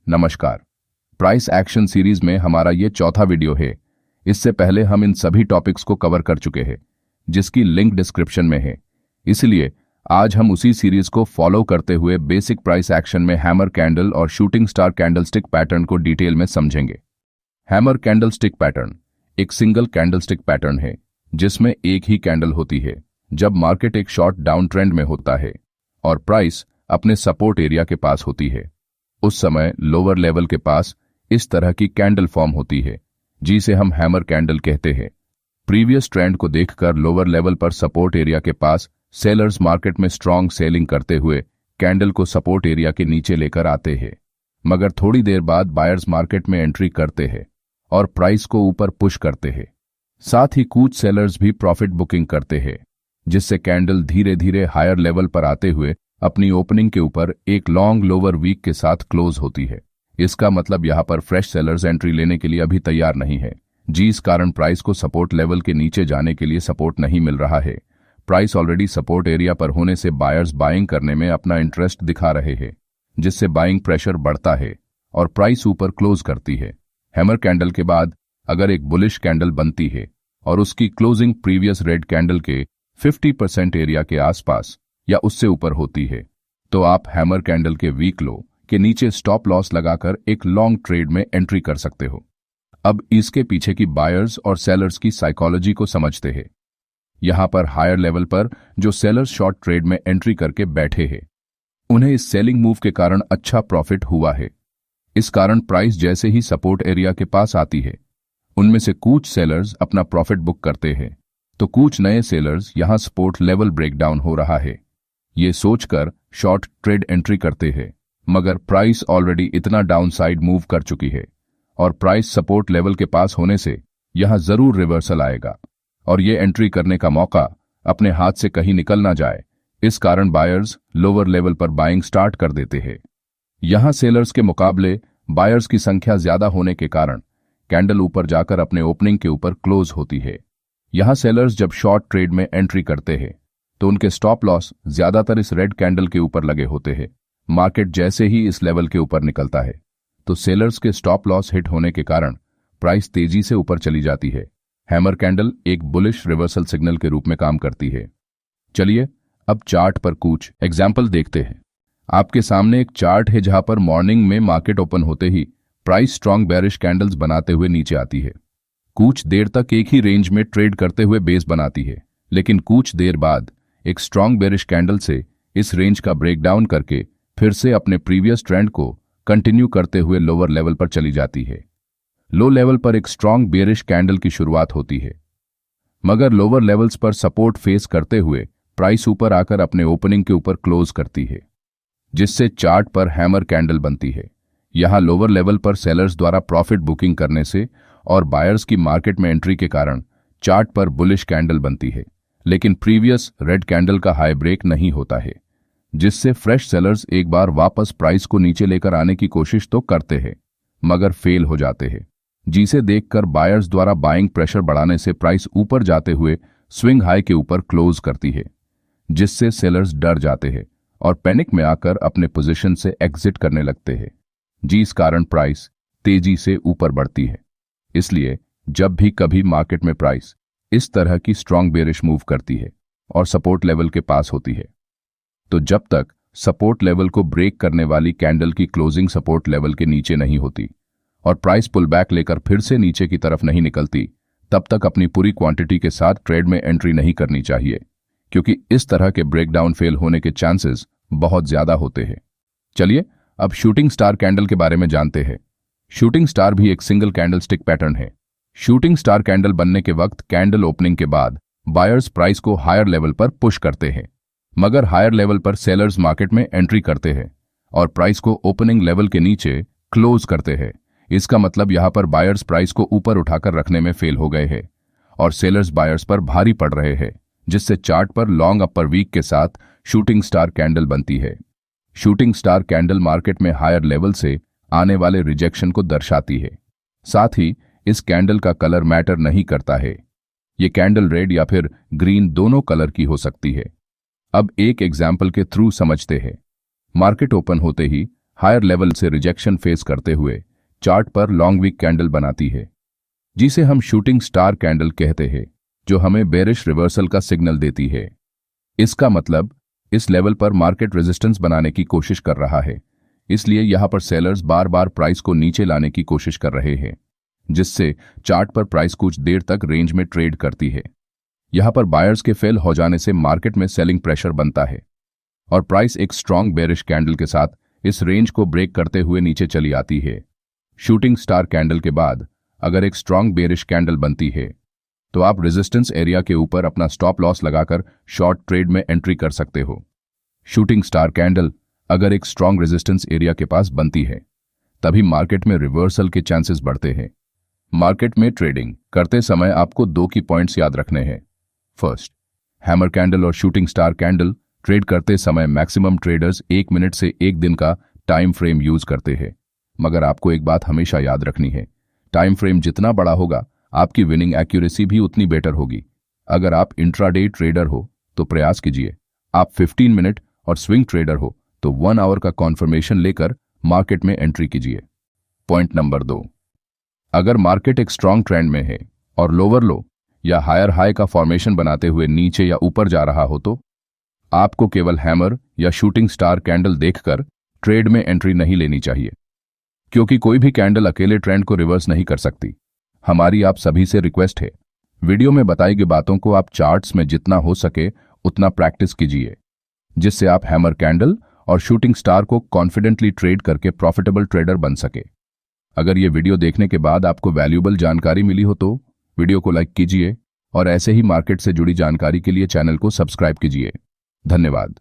नमस्कार। Price action series में हमारा ये चौथा वीडियो है। इससे पहले हम इन सभी टॉपिक्स को कवर कर चुके हैं, जिसकी लिंक डिस्क्रिप्शन में है। इसलिए आज हम उसी सीरीज को फॉलो करते हुए बेसिक प्राइस एक्शन में हैमर कैंडल और शूटिंग स्टार कैंडलस्टिक पैटर्न को डिटेल में समझेंगे। हैमर कैंडलस्टिक पैटर्न एक सिंगल कैंडलस्टिक पैटर्न है जिसमें एक ही कैंडल होती है जब मार्केट एक शॉर्ट डाउन ट्रेंड में होता है और प्राइस अपने सपोर्ट एरिया के पास होती है। उस समय लोअर लेवल के पास इस तरह की कैंडल फॉर्म होती है जिसे हम हैमर कैंडल कहते हैं। प्रीवियस ट्रेंड को देखकर लोअर लेवल पर सपोर्ट एरिया के पास सेलर्स मार्केट में स्ट्रांग सेलिंग करते हुए कैंडल को सपोर्ट एरिया के नीचे लेकर आते हैं, मगर थोड़ी देर बाद बायर्स मार्केट में एंट्री करते हैं और प्राइस को ऊपर पुश करते हैं। साथ ही कुछ सेलर्स भी प्रॉफिट बुकिंग करते हैं, जिससे कैंडल धीरे धीरे हायर लेवल पर आते हुए अपनी ओपनिंग के ऊपर एक लॉन्ग लोअर वीक के साथ क्लोज होती है। इसका मतलब यहां पर फ्रेश सेलर्स एंट्री लेने के लिए अभी तैयार नहीं है, जिस कारण प्राइस को सपोर्ट लेवल के नीचे जाने के लिए सपोर्ट नहीं मिल रहा है। प्राइस ऑलरेडी सपोर्ट एरिया पर होने से बायर्स बाइंग करने में अपना इंटरेस्ट दिखा रहे हैं, जिससे बाइंग प्रेशर बढ़ता है और प्राइस ऊपर क्लोज करती है। हैमर कैंडल के बाद अगर एक बुलिश कैंडल बनती है और उसकी क्लोजिंग प्रीवियस रेड कैंडल के 50% एरिया के आसपास या उससे ऊपर होती है, तो आप हैमर कैंडल के वीक लो के नीचे स्टॉप लॉस लगाकर एक लॉन्ग ट्रेड में एंट्री कर सकते हो। अब इसके पीछे की बायर्स और सेलर्स की साइकोलॉजी को समझते हैं। यहां पर हायर लेवल पर जो सेलर्स शॉर्ट ट्रेड में एंट्री करके बैठे हैं, उन्हें इस सेलिंग मूव के कारण अच्छा प्रॉफिट हुआ है। इस कारण प्राइस जैसे ही सपोर्ट एरिया के पास आती है, उनमें से कुछ सेलर्स अपना प्रॉफिट बुक करते हैं, तो कुछ नए सेलर्स यहां सपोर्ट लेवल ब्रेकडाउन हो रहा है ये सोचकर शॉर्ट ट्रेड एंट्री करते हैं, मगर प्राइस ऑलरेडी इतना डाउनसाइड मूव कर चुकी है और प्राइस सपोर्ट लेवल के पास होने से यहां जरूर रिवर्सल आएगा और ये एंट्री करने का मौका अपने हाथ से कहीं निकल ना जाए। इस कारण बायर्स लोअर लेवल पर बाइंग स्टार्ट कर देते हैं। यहां सेलर्स के मुकाबले बायर्स की संख्या ज्यादा होने के कारण कैंडल ऊपर जाकर अपने ओपनिंग के ऊपर क्लोज होती है। यहां सेलर्स जब शॉर्ट ट्रेड में एंट्री करते हैं तो उनके स्टॉप लॉस ज्यादातर इस रेड कैंडल के ऊपर लगे होते हैं। मार्केट जैसे ही इस लेवल के ऊपर निकलता है तो सेलर्स के स्टॉप लॉस हिट होने के कारण प्राइस तेजी से ऊपर चली जाती है। हैमर कैंडल एक बुलिश रिवर्सल सिग्नल के रूप में काम करती है। चलिए अब चार्ट पर कुछ एग्जाम्पल देखते हैं। आपके सामने एक चार्ट है जहां पर मॉर्निंग में मार्केट ओपन होते ही प्राइस स्ट्रांग बेरिश कैंडल्स बनाते हुए नीचे आती है। कुछ देर तक एक ही रेंज में ट्रेड करते हुए बेस बनाती है, लेकिन कुछ देर बाद एक स्ट्रांग बेरिश कैंडल से इस रेंज का ब्रेकडाउन करके फिर से अपने प्रीवियस ट्रेंड को कंटिन्यू करते हुए लोअर लेवल पर चली जाती है। लो लेवल पर एक स्ट्रांग बेरिश कैंडल की शुरुआत होती है, मगर लोअर लेवल्स पर सपोर्ट फेस करते हुए प्राइस ऊपर आकर अपने ओपनिंग के ऊपर क्लोज करती है, जिससे चार्ट पर हैमर कैंडल बनती है। यहां लोअर लेवल पर सेलर्स द्वारा प्रॉफिट बुकिंग करने से और बायर्स की मार्केट में एंट्री के कारण चार्ट पर बुलिश कैंडल बनती है, लेकिन प्रीवियस रेड कैंडल का हाई ब्रेक नहीं होता है, जिससे फ्रेश सेलर्स एक बार वापस प्राइस को नीचे लेकर आने की कोशिश तो करते हैं, मगर फेल हो जाते हैं, जिसे देखकर बायर्स द्वारा बाइंग प्रेशर बढ़ाने से प्राइस ऊपर जाते हुए स्विंग हाई के ऊपर क्लोज करती है, जिससे सेलर्स डर जाते हैं और पैनिक में आकर अपने पोजीशन से एग्जिट करने लगते हैं, जिस कारण प्राइस तेजी से ऊपर बढ़ती है। इसलिए जब भी कभी मार्केट में प्राइस इस तरह की स्ट्रांग बेरिश मूव करती है और सपोर्ट लेवल के पास होती है, तो जब तक सपोर्ट लेवल को ब्रेक करने वाली कैंडल की क्लोजिंग सपोर्ट लेवल के नीचे नहीं होती और प्राइस पुल बैक लेकर फिर से नीचे की तरफ नहीं निकलती, तब तक अपनी पूरी क्वांटिटी के साथ ट्रेड में एंट्री नहीं करनी चाहिए, क्योंकि इस तरह के ब्रेकडाउन फेल होने के चांसेस बहुत ज्यादा होते हैं। चलिए अब शूटिंग स्टार कैंडल के बारे में जानते हैं। शूटिंग स्टार भी एक सिंगल कैंडल स्टिक पैटर्न है। शूटिंग स्टार कैंडल बनने के वक्त कैंडल ओपनिंग के बाद बायर्स प्राइस को हायर लेवल पर पुश करते हैं, मगर हायर लेवल पर सेलर्स मार्केट में एंट्री करते हैं और प्राइस को ओपनिंग लेवल के नीचे क्लोज करते हैं। इसका मतलब यहां पर बायर्स प्राइस को ऊपर उठाकर रखने में फेल हो गए हैं और सेलर्स बायर्स पर भारी पड़ रहे हैं, जिससे चार्ट पर लॉन्ग अपर वीक के साथ शूटिंग स्टार कैंडल बनती है। शूटिंग स्टार कैंडल मार्केट में हायर लेवल से आने वाले रिजेक्शन को दर्शाती है। साथ ही इस कैंडल का कलर मैटर नहीं करता है, ये कैंडल रेड या फिर ग्रीन दोनों कलर की हो सकती है। अब एक एग्जाम्पल के थ्रू समझते हैं। मार्केट ओपन होते ही हायर लेवल से रिजेक्शन फेस करते हुए चार्ट पर लॉन्ग वीक कैंडल बनाती है, जिसे हम शूटिंग स्टार कैंडल कहते हैं, जो हमें बेरिश रिवर्सल का सिग्नल देती है। इसका मतलब इस लेवल पर मार्केट रेजिस्टेंस बनाने की कोशिश कर रहा है, इसलिए यहां पर सेलर्स बार बार प्राइस को नीचे लाने की कोशिश कर रहे हैं, जिससे चार्ट पर प्राइस कुछ देर तक रेंज में ट्रेड करती है। यहां पर बायर्स के फेल हो जाने से मार्केट में सेलिंग प्रेशर बनता है और प्राइस एक स्ट्रॉन्ग बेरिश कैंडल के साथ इस रेंज को ब्रेक करते हुए नीचे चली आती है। शूटिंग स्टार कैंडल के बाद अगर एक स्ट्रॉन्ग बेरिश कैंडल बनती है तो आप रेजिस्टेंस एरिया के ऊपर अपना स्टॉप लॉस लगाकर शॉर्ट ट्रेड में एंट्री कर सकते हो। शूटिंग स्टार कैंडल अगर एक स्ट्रॉन्ग रेजिस्टेंस एरिया के पास बनती है तभी मार्केट में रिवर्सल के चांसेस बढ़ते हैं। मार्केट में ट्रेडिंग करते समय आपको 2 की पॉइंट्स याद रखने हैं। फर्स्ट, हैमर कैंडल और शूटिंग स्टार कैंडल ट्रेड करते समय मैक्सिमम ट्रेडर्स 1 मिनट से 1 दिन का टाइम फ्रेम यूज करते हैं, मगर आपको एक बात हमेशा याद रखनी है, टाइम फ्रेम जितना बड़ा होगा आपकी विनिंग एक्यूरेसी भी उतनी बेटर होगी। अगर आप इंट्राडे ट्रेडर हो तो प्रयास कीजिए, आप 15 मिनट और स्विंग ट्रेडर हो तो 1 आवर का कॉन्फर्मेशन लेकर मार्केट में एंट्री कीजिए। पॉइंट नंबर 2, अगर मार्केट एक स्ट्रॉन्ग ट्रेंड में है और लोअर लो या हायर हाई का फॉर्मेशन बनाते हुए नीचे या ऊपर जा रहा हो तो आपको केवल हैमर या शूटिंग स्टार कैंडल देखकर ट्रेड में एंट्री नहीं लेनी चाहिए, क्योंकि कोई भी कैंडल अकेले ट्रेंड को रिवर्स नहीं कर सकती। हमारी आप सभी से रिक्वेस्ट है, वीडियो में बताई गई बातों को आप चार्ट्स में जितना हो सके उतना प्रैक्टिस कीजिए, जिससे आप हैमर कैंडल और शूटिंग स्टार को कॉन्फिडेंटली ट्रेड करके प्रॉफिटेबल ट्रेडर बन सके। अगर ये वीडियो देखने के बाद आपको वैल्यूएबल जानकारी मिली हो तो वीडियो को लाइक कीजिए और ऐसे ही मार्केट से जुड़ी जानकारी के लिए चैनल को सब्सक्राइब कीजिए। धन्यवाद।